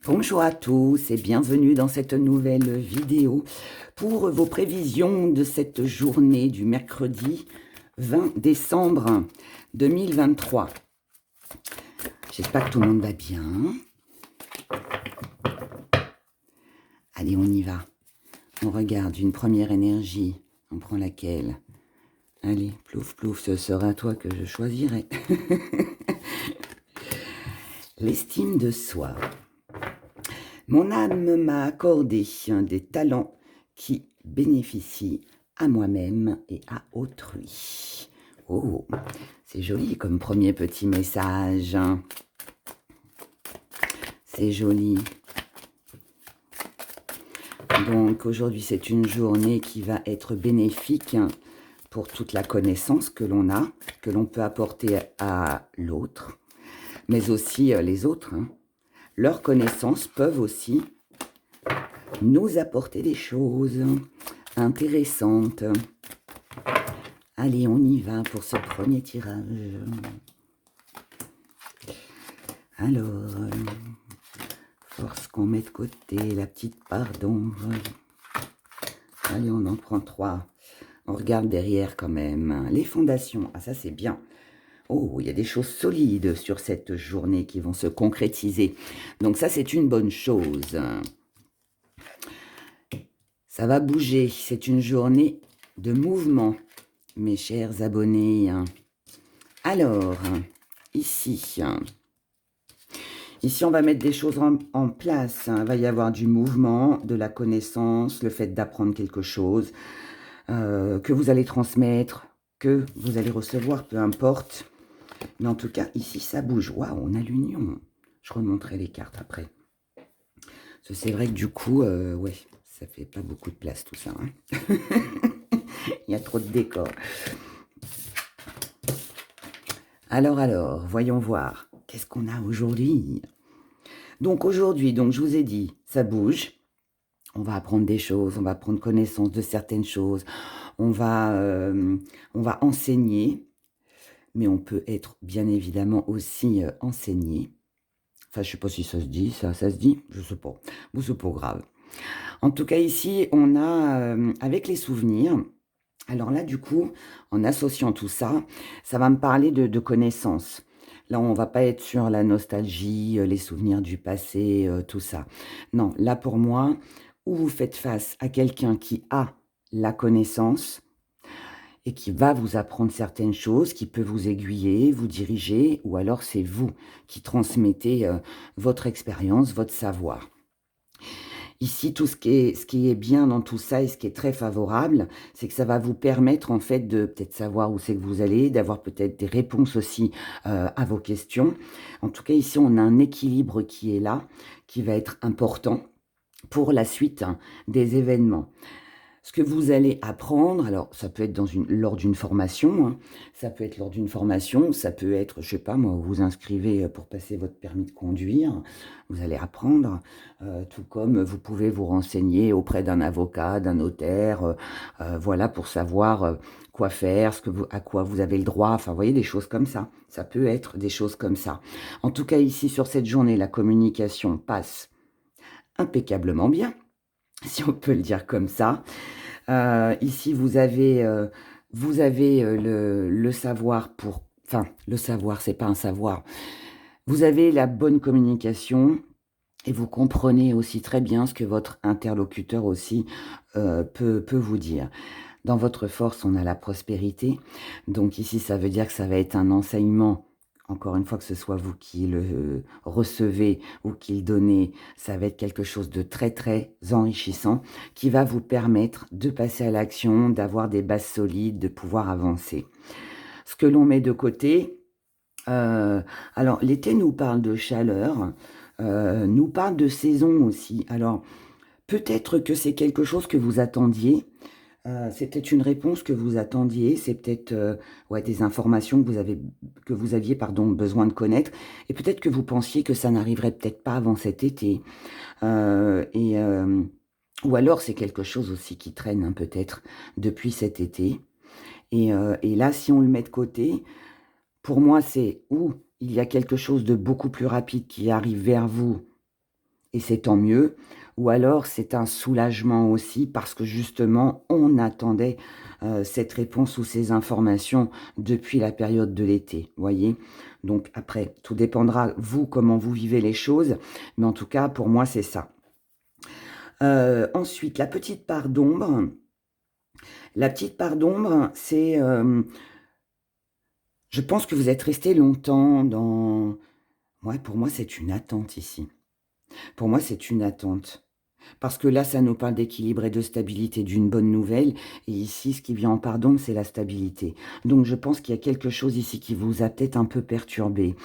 Bonjour à tous et bienvenue dans cette nouvelle vidéo pour vos prévisions de cette journée du mercredi 20 décembre 2023. J'espère que tout le monde va bien. Allez, on y va. On regarde une première énergie. On prend laquelle? Allez, plouf, plouf, ce sera toi que je choisirai. L'estime de soi. Mon âme m'a accordé des talents qui bénéficient à moi-même et à autrui. Oh, c'est joli comme premier petit message. C'est joli. Donc aujourd'hui, c'est une journée qui va être bénéfique pour toute la connaissance que l'on a, que l'on peut apporter à l'autre, mais aussi les autres. Leurs connaissances peuvent aussi nous apporter des choses intéressantes. Allez, on y va pour ce premier tirage. Alors, force qu'on met de côté la petite part d'ombre. Allez, on en prend 3. On regarde derrière quand même. Les fondations, ah ça c'est bien. Oh, il y a des choses solides sur cette journée qui vont se concrétiser. Donc ça, c'est une bonne chose. Ça va bouger. C'est une journée de mouvement, mes chers abonnés. Alors, ici, on va mettre des choses en place. Il va y avoir du mouvement, de la connaissance, le fait d'apprendre quelque chose, que vous allez transmettre, que vous allez recevoir, peu importe. Mais en tout cas, ici, ça bouge. Waouh, on a l'union. Je remonterai les cartes après. C'est vrai que du coup, ouais, ça fait pas beaucoup de place tout ça. Il y a trop de décors. Alors, voyons voir. Qu'est-ce qu'on a aujourd'hui? Donc aujourd'hui, je vous ai dit, ça bouge. On va apprendre des choses, on va prendre connaissance de certaines choses. On va enseigner. Mais on peut être bien évidemment aussi enseigné. Enfin, je ne sais pas si ça se dit, ça se dit, je ne sais pas. Bon, c'est pas grave. En tout cas, ici, on a, avec les souvenirs, alors là, du coup, en associant tout ça, ça va me parler de connaissances. Là, on ne va pas être sur la nostalgie, les souvenirs du passé, tout ça. Non, là, pour moi, où vous faites face à quelqu'un qui a la connaissance, et qui va vous apprendre certaines choses, qui peut vous aiguiller, vous diriger, ou alors c'est vous qui transmettez votre expérience, votre savoir. Ici, tout ce qui est bien dans tout ça et ce qui est très favorable, c'est que ça va vous permettre en fait de peut-être savoir où c'est que vous allez, d'avoir peut-être des réponses aussi à vos questions. En tout cas, ici, on a un équilibre qui est là, qui va être important pour la suite des événements. Ce que vous allez apprendre, alors ça peut être lors d'une formation, ça peut être lors d'une formation, ça peut être, je sais pas moi, vous vous inscrivez pour passer votre permis de conduire, vous allez apprendre, tout comme vous pouvez vous renseigner auprès d'un avocat, d'un notaire, voilà, pour savoir quoi faire, à quoi vous avez le droit, enfin, vous voyez, des choses comme ça. Ça peut être des choses comme ça. En tout cas, ici, sur cette journée, la communication passe impeccablement bien, si on peut le dire comme ça. Ici, vous avez le savoir pour... Enfin, le savoir, c'est pas un savoir. Vous avez la bonne communication et vous comprenez aussi très bien ce que votre interlocuteur aussi peut vous dire. Dans votre force, on a la prospérité. Donc ici, ça veut dire que ça va être un enseignement. Encore une fois, que ce soit vous qui le recevez ou qui le donnez, ça va être quelque chose de très, très enrichissant qui va vous permettre de passer à l'action, d'avoir des bases solides, de pouvoir avancer. Ce que l'on met de côté, alors l'été nous parle de chaleur, nous parle de saison aussi. Alors peut-être que c'est quelque chose que vous attendiez, c'est peut-être une réponse que vous attendiez, c'est peut-être ouais, des informations que vous aviez besoin de connaître, et peut-être que vous pensiez que ça n'arriverait peut-être pas avant cet été, ou alors c'est quelque chose aussi qui traîne peut-être depuis cet été, et là, si on le met de côté, pour moi, c'est où il y a quelque chose de beaucoup plus rapide qui arrive vers vous, et c'est tant mieux. Ou alors c'est un soulagement aussi parce que justement on attendait cette réponse ou ces informations depuis la période de l'été, voyez. Donc après, tout dépendra, vous, comment vous vivez les choses, mais en tout cas, pour moi, c'est ça. Ensuite, la petite part d'ombre. La petite part d'ombre, c'est, je pense que vous êtes resté longtemps dans... Ouais, pour moi, c'est une attente ici. Pour moi, c'est une attente. Parce que là, ça nous parle d'équilibre et de stabilité, d'une bonne nouvelle. Et ici, ce qui vient en pardon, c'est la stabilité. Donc, je pense qu'il y a quelque chose ici qui vous a peut-être un peu perturbé.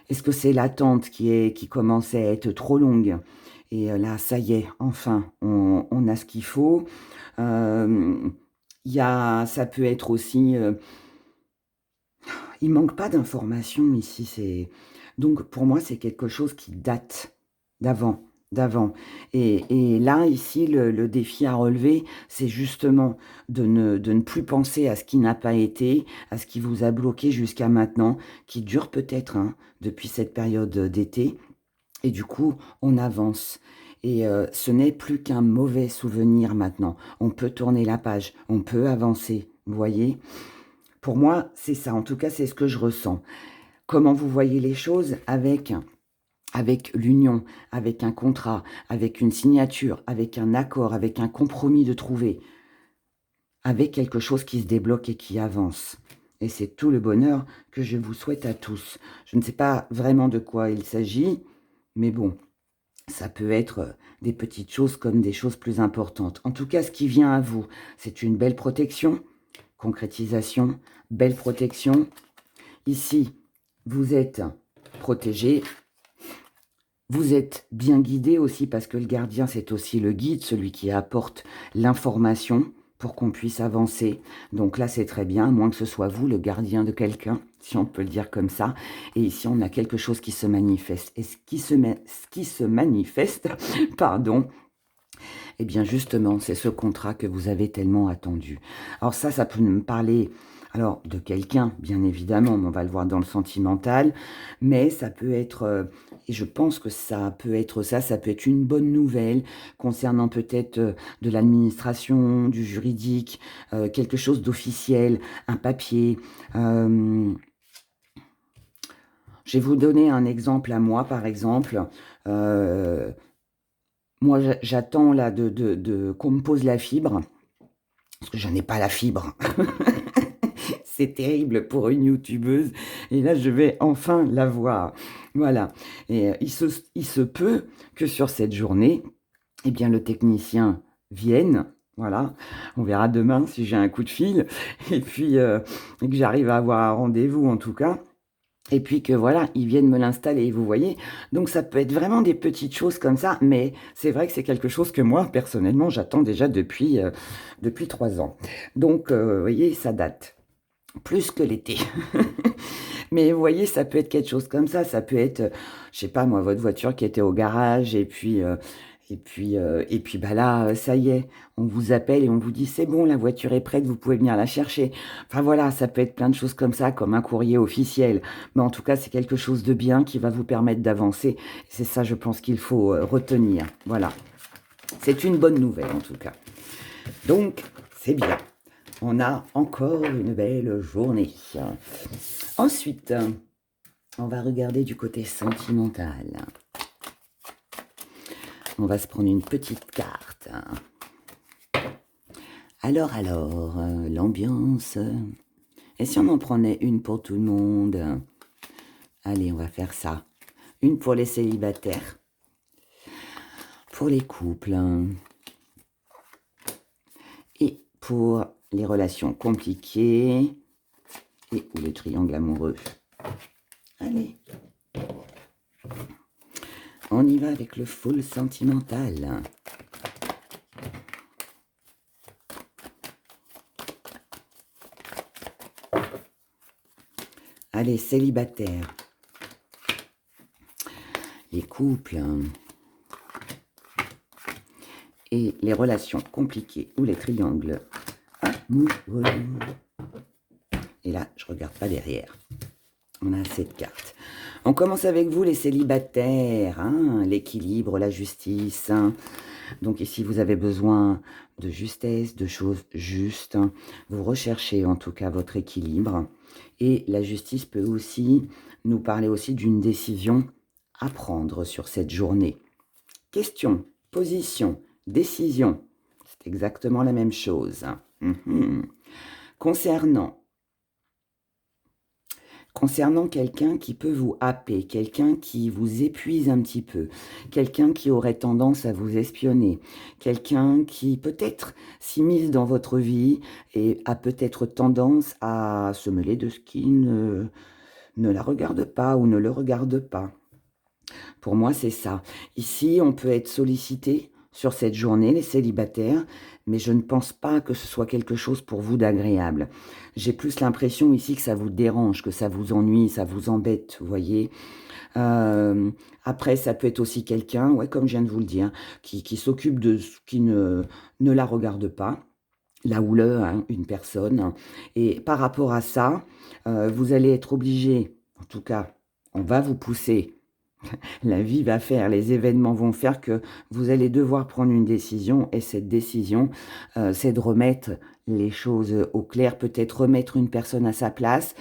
Est-ce que c'est l'attente qui commençait à être trop longue? Et là, ça y est, enfin, on a ce qu'il faut. Ça peut être aussi... il manque pas d'informations ici. Donc, pour moi, c'est quelque chose qui date d'avant. D'avant. Et là, ici, le défi à relever, c'est justement de ne plus penser à ce qui n'a pas été, à ce qui vous a bloqué jusqu'à maintenant, qui dure peut-être depuis cette période d'été. Et du coup, on avance. Et ce n'est plus qu'un mauvais souvenir maintenant. On peut tourner la page, on peut avancer, vous voyez? Pour moi, c'est ça. En tout cas, c'est ce que je ressens. Comment vous voyez les choses avec l'union, avec un contrat, avec une signature, avec un accord, avec un compromis de trouver, avec quelque chose qui se débloque et qui avance. Et c'est tout le bonheur que je vous souhaite à tous. Je ne sais pas vraiment de quoi il s'agit, mais bon, ça peut être des petites choses comme des choses plus importantes. En tout cas, ce qui vient à vous, c'est une belle protection, concrétisation, belle protection. Ici, vous êtes protégé. Vous êtes bien guidé aussi parce que le gardien, c'est aussi le guide, celui qui apporte l'information pour qu'on puisse avancer. Donc là, c'est très bien, à moins que ce soit vous, le gardien de quelqu'un, si on peut le dire comme ça. Et ici, on a quelque chose qui se manifeste. Et ce qui se manifeste, pardon, eh bien justement, c'est ce contrat que vous avez tellement attendu. Alors ça peut me parler... Alors, de quelqu'un, bien évidemment, on va le voir dans le sentimental, mais ça peut être, et je pense que ça peut être ça peut être une bonne nouvelle concernant peut-être de l'administration, du juridique, quelque chose d'officiel, un papier. Je vais vous donner un exemple à moi, par exemple. Moi, j'attends là qu'on me pose la fibre, parce que je n'ai pas la fibre. C'est terrible pour une youtubeuse. Et là, je vais enfin la voir. Voilà. Et il se peut que sur cette journée, eh bien, le technicien vienne. Voilà. On verra demain si j'ai un coup de fil. Et puis, et que j'arrive à avoir un rendez-vous, en tout cas. Et puis que voilà, ils viennent me l'installer, vous voyez. Donc ça peut être vraiment des petites choses comme ça, mais c'est vrai que c'est quelque chose que moi, personnellement, j'attends déjà depuis 3 ans. Donc, vous voyez, ça date. Plus que l'été. Mais vous voyez, ça peut être quelque chose comme ça peut être, je sais pas moi, votre voiture qui était au garage et puis bah là, ça y est, on vous appelle et on vous dit: «C'est bon, la voiture est prête, vous pouvez venir la chercher». Enfin voilà, ça peut être plein de choses comme ça, comme un courrier officiel. Mais en tout cas, c'est quelque chose de bien qui va vous permettre d'avancer. C'est ça, je pense qu'il faut, retenir. Voilà. C'est une bonne nouvelle en tout cas. Donc, c'est bien. On a encore une belle journée. Ensuite, on va regarder du côté sentimental. On va se prendre une petite carte. Alors, l'ambiance. Et si on en prenait une pour tout le monde? Allez, on va faire ça. Une pour les célibataires. Pour les couples. Et pour les relations compliquées. Et ou le triangle amoureux. Allez. On y va avec le full sentimental. Allez, célibataires. Les couples. Et les relations compliquées ou les triangles amoureux. Et là, je regarde pas derrière. On a cette carte. On commence avec vous, les célibataires, hein, l'équilibre, la justice. Donc ici, vous avez besoin de justesse, de choses justes. Vous recherchez en tout cas votre équilibre. Et la justice peut aussi nous parler aussi d'une décision à prendre sur cette journée. Question, position, décision. C'est exactement la même chose. Mhm. Concernant quelqu'un qui peut vous happer, quelqu'un qui vous épuise un petit peu, quelqu'un qui aurait tendance à vous espionner, quelqu'un qui peut-être s'immisce dans votre vie et a peut-être tendance à se mêler de ce qui ne la regarde pas ou ne le regarde pas. Pour moi, c'est ça. Ici, on peut être sollicité sur cette journée, les célibataires, mais je ne pense pas que ce soit quelque chose pour vous d'agréable. J'ai plus l'impression ici que ça vous dérange, que ça vous ennuie, ça vous embête, vous voyez. Après, ça peut être aussi quelqu'un, ouais, comme je viens de vous le dire, qui s'occupe de ce qui ne la regarde pas, la ou le, hein, une personne. Et par rapport à ça, vous allez être obligé, en tout cas, on va vous pousser. La vie va faire, les événements vont faire que vous allez devoir prendre une décision et cette décision, c'est de remettre les choses au clair, peut-être remettre une personne à sa place,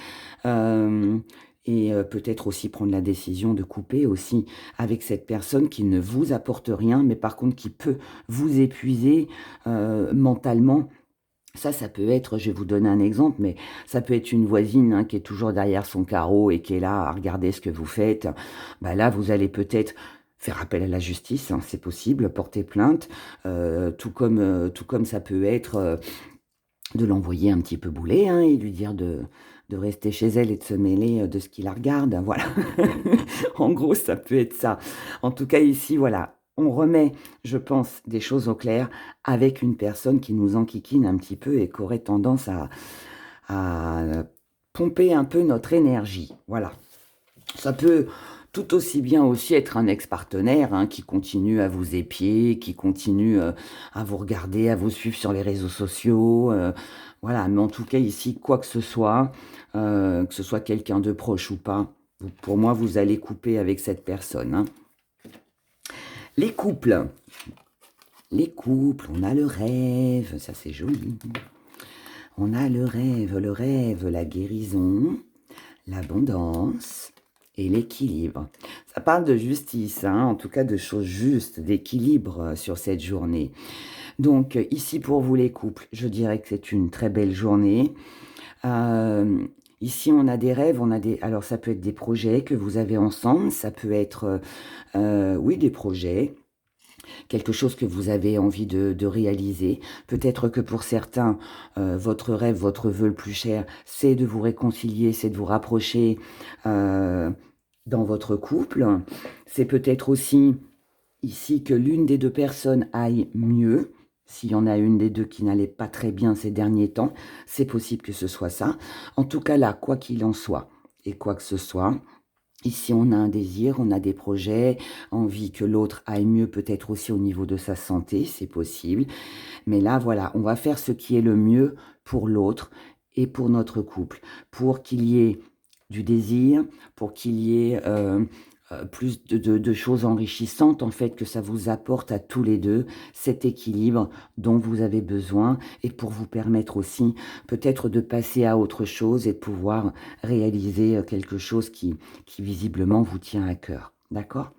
et peut-être aussi prendre la décision de couper aussi avec cette personne qui ne vous apporte rien, mais par contre qui peut vous épuiser, mentalement. Ça peut être, je vais vous donner un exemple, mais ça peut être une voisine, hein, qui est toujours derrière son carreau et qui est là à regarder ce que vous faites. Bah là, vous allez peut-être faire appel à la justice, hein, c'est possible, porter plainte, tout comme ça peut être de l'envoyer un petit peu bouler, hein, et lui dire de rester chez elle et de se mêler de ce qui la regarde. Voilà. En gros, ça peut être ça. En tout cas, ici, voilà, on remet, je pense, des choses au clair avec une personne qui nous enquiquine un petit peu et qui aurait tendance à pomper un peu notre énergie. Voilà. Ça peut tout aussi bien aussi être un ex-partenaire, hein, qui continue à vous épier, qui continue à vous regarder, à vous suivre sur les réseaux sociaux. Voilà, mais en tout cas ici, quoi que ce soit quelqu'un de proche ou pas, pour moi, vous allez couper avec cette personne, hein. Les couples. Les couples, on a le rêve, ça c'est joli. On a le rêve, la guérison, l'abondance et l'équilibre. Ça parle de justice, hein, en tout cas de choses justes, d'équilibre sur cette journée. Donc ici pour vous les couples, je dirais que c'est une très belle journée. Ici on a des rêves, alors ça peut être des projets que vous avez ensemble, ça peut être, oui, des projets, quelque chose que vous avez envie de réaliser. Peut-être que pour certains, votre rêve, votre vœu le plus cher, c'est de vous réconcilier, c'est de vous rapprocher dans votre couple. C'est peut-être aussi ici que l'une des deux personnes aille mieux. S'il y en a une des deux qui n'allait pas très bien ces derniers temps, c'est possible que ce soit ça. En tout cas là, quoi qu'il en soit, et quoi que ce soit, ici, on a un désir, on a des projets, envie que l'autre aille mieux, peut-être aussi au niveau de sa santé, c'est possible. Mais là, voilà, on va faire ce qui est le mieux pour l'autre et pour notre couple, pour qu'il y ait du désir, pour qu'il y ait plus de choses enrichissantes, en fait, que ça vous apporte à tous les deux cet équilibre dont vous avez besoin et pour vous permettre aussi peut-être de passer à autre chose et de pouvoir réaliser quelque chose qui visiblement vous tient à cœur. D'accord?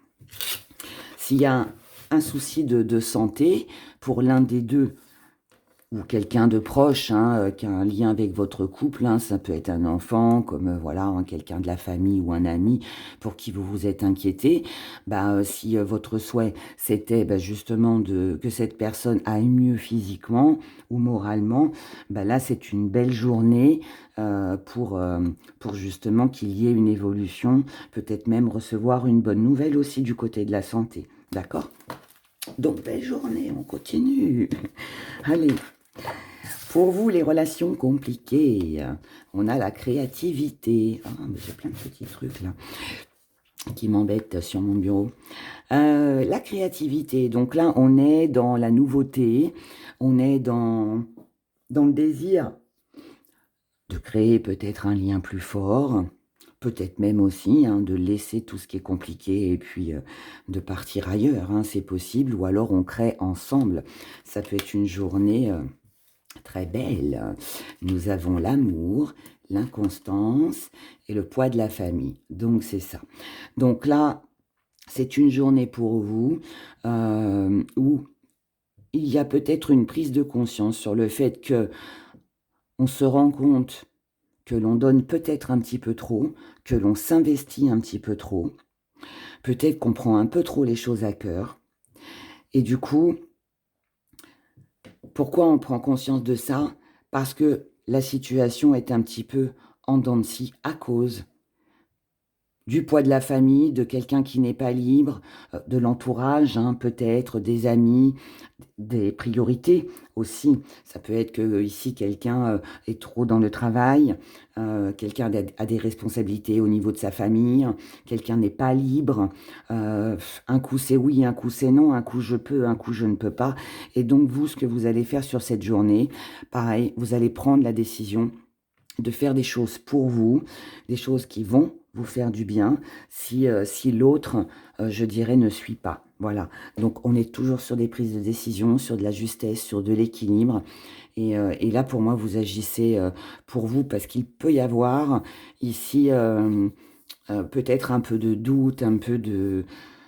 S'il y a un souci de santé pour l'un des deux, ou quelqu'un de proche, hein, qui a un lien avec votre couple, hein, ça peut être un enfant, comme voilà, hein, quelqu'un de la famille ou un ami pour qui vous vous êtes inquiété. Bah, si votre souhait c'était justement que cette personne aille mieux physiquement ou moralement, bah, là c'est une belle journée pour justement qu'il y ait une évolution, peut-être même recevoir une bonne nouvelle aussi du côté de la santé. D'accord? Donc belle journée, on continue. Allez. Pour vous, les relations compliquées, on a la créativité. Ah, mais j'ai plein de petits trucs là qui m'embêtent sur mon bureau. La créativité, donc là, on est dans la nouveauté, on est dans le désir de créer peut-être un lien plus fort, peut-être même aussi hein, de laisser tout ce qui est compliqué et puis de partir ailleurs, hein, c'est possible. Ou alors on crée ensemble. Ça peut être une journée très belle. Nous avons l'amour, l'inconstance et le poids de la famille. Donc c'est ça. Donc là, c'est une journée pour vous où il y a peut-être une prise de conscience sur le fait que on se rend compte que l'on donne peut-être un petit peu trop, que l'on s'investit un petit peu trop, peut-être qu'on prend un peu trop les choses à cœur. Et du coup, pourquoi on prend conscience de ça? Parce que la situation est un petit peu en dents de scie à cause du poids de la famille, de quelqu'un qui n'est pas libre, de l'entourage, hein, peut-être, des amis, des priorités aussi. Ça peut être que ici quelqu'un est trop dans le travail, quelqu'un a des responsabilités au niveau de sa famille, quelqu'un n'est pas libre. Un coup c'est oui, un coup c'est non, un coup je peux, un coup je ne peux pas. Et donc vous, ce que vous allez faire sur cette journée, pareil, vous allez prendre la décision de faire des choses pour vous, des choses qui vont vous faire du bien, si l'autre, je dirais, ne suit pas. Voilà, donc on est toujours sur des prises de décision, sur de la justesse, sur de l'équilibre. Et là, pour moi, vous agissez pour vous, parce qu'il peut y avoir ici peut-être un peu de doute, un peu de...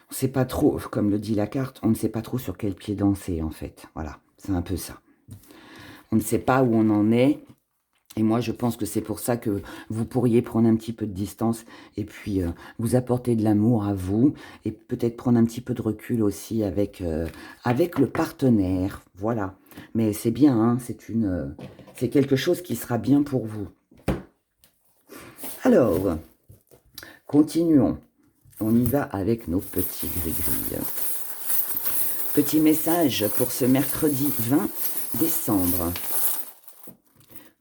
On ne sait pas trop, comme le dit la carte, on ne sait pas trop sur quel pied danser, en fait. Voilà, c'est un peu ça. On ne sait pas où on en est. Et moi, je pense que c'est pour ça que vous pourriez prendre un petit peu de distance et puis vous apporter de l'amour à vous et peut-être prendre un petit peu de recul aussi avec le partenaire. Voilà. Mais c'est bien, hein, c'est quelque chose qui sera bien pour vous. Alors, continuons. On y va avec nos petits gris-gris. Petit message pour ce mercredi 20 décembre.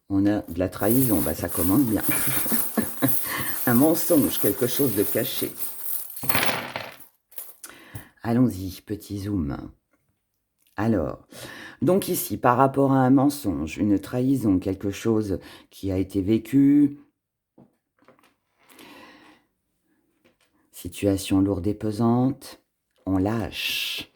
On a de la trahison, bah ça commence bien. Un mensonge, quelque chose de caché. Allons-y, petit zoom. Alors, donc ici, par rapport à un mensonge, une trahison, quelque chose qui a été vécu, situation lourde et pesante, on lâche.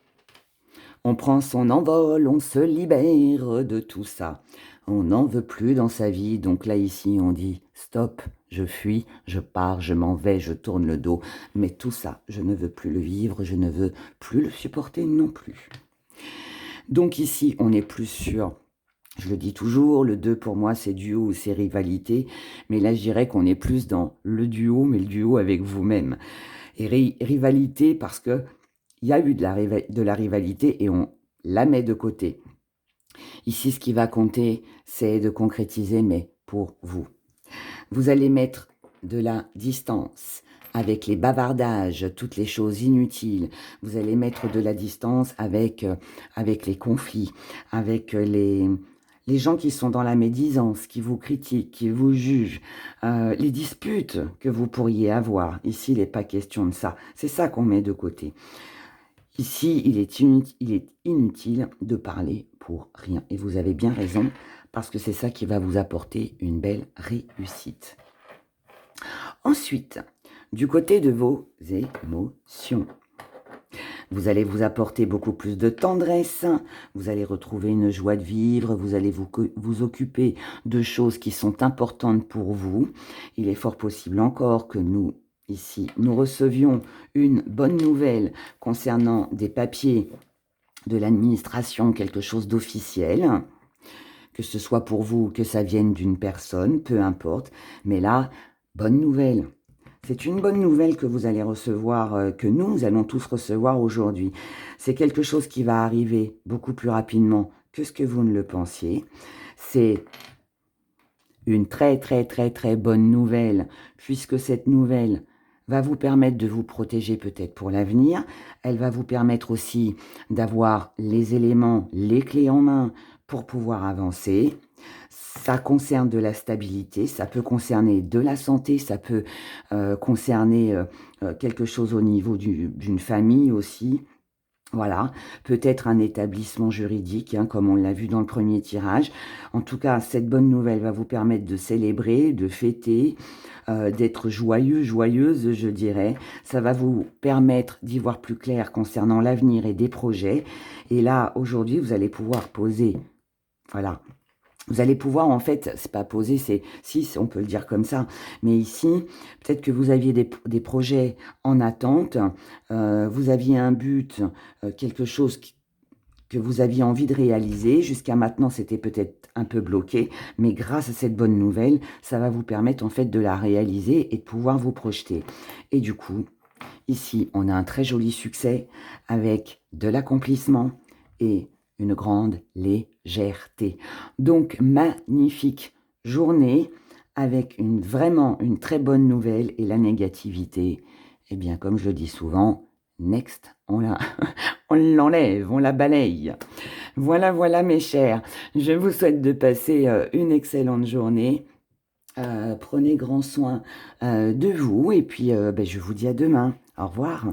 On prend son envol, on se libère de tout ça. On n'en veut plus dans sa vie, donc là ici on dit stop, je fuis, je pars, je m'en vais, je tourne le dos. Mais tout ça, je ne veux plus le vivre, je ne veux plus le supporter non plus. Donc ici on est plus sur, je le dis toujours, le 2 pour moi c'est duo ou c'est rivalité, mais là je dirais qu'on est plus dans le duo, mais le duo avec vous-même. Et rivalité parce que il y a eu de la rivalité et on la met de côté. Ici, ce qui va compter, c'est de concrétiser, mais pour vous. Vous allez mettre de la distance avec les bavardages, toutes les choses inutiles. Vous allez mettre de la distance avec les conflits, avec les gens qui sont dans la médisance, qui vous critiquent, qui vous jugent, les disputes que vous pourriez avoir. Ici, il n'est pas question de ça. C'est ça qu'on met de côté. Ici, il est inutile de parler pour rien. Et vous avez bien raison, parce que c'est ça qui va vous apporter une belle réussite. Ensuite, du côté de vos émotions, vous allez vous apporter beaucoup plus de tendresse, vous allez retrouver une joie de vivre, vous allez vous occuper de choses qui sont importantes pour vous. Il est fort possible encore que ici, nous recevions une bonne nouvelle concernant des papiers de l'administration, quelque chose d'officiel, que ce soit pour vous, que ça vienne d'une personne, peu importe. Mais là, bonne nouvelle. C'est une bonne nouvelle que vous allez recevoir, que nous allons tous recevoir aujourd'hui. C'est quelque chose qui va arriver beaucoup plus rapidement que ce que vous ne le pensiez. C'est une très très très très bonne nouvelle, puisque cette nouvelle va vous permettre de vous protéger peut-être pour l'avenir. Elle va vous permettre aussi d'avoir les éléments, les clés en main pour pouvoir avancer. Ça concerne de la stabilité, ça peut concerner de la santé, ça peut concerner quelque chose au niveau d'une famille aussi. Voilà, peut-être un établissement juridique, hein, comme on l'a vu dans le premier tirage. En tout cas, cette bonne nouvelle va vous permettre de célébrer, de fêter, d'être joyeux, joyeuse, je dirais. Ça va vous permettre d'y voir plus clair concernant l'avenir et des projets. Et là, aujourd'hui, vous allez pouvoir poser, voilà, vous allez pouvoir, en fait, c'est pas poser, c'est, si, on peut le dire comme ça, mais ici, peut-être que vous aviez des projets en attente, vous aviez un but, quelque chose que vous aviez envie de réaliser. Jusqu'à maintenant, c'était peut-être un peu bloqué, mais grâce à cette bonne nouvelle, ça va vous permettre, en fait, de la réaliser et de pouvoir vous projeter. Et du coup, ici, on a un très joli succès avec de l'accomplissement et une grande légèreté. Donc, magnifique journée avec vraiment une très bonne nouvelle, et la négativité, eh bien, comme je le dis souvent, next, on l'enlève, on la balaye. Voilà, voilà mes chers. Je vous souhaite de passer une excellente journée. Prenez grand soin de vous et puis ben, je vous dis à demain. Au revoir.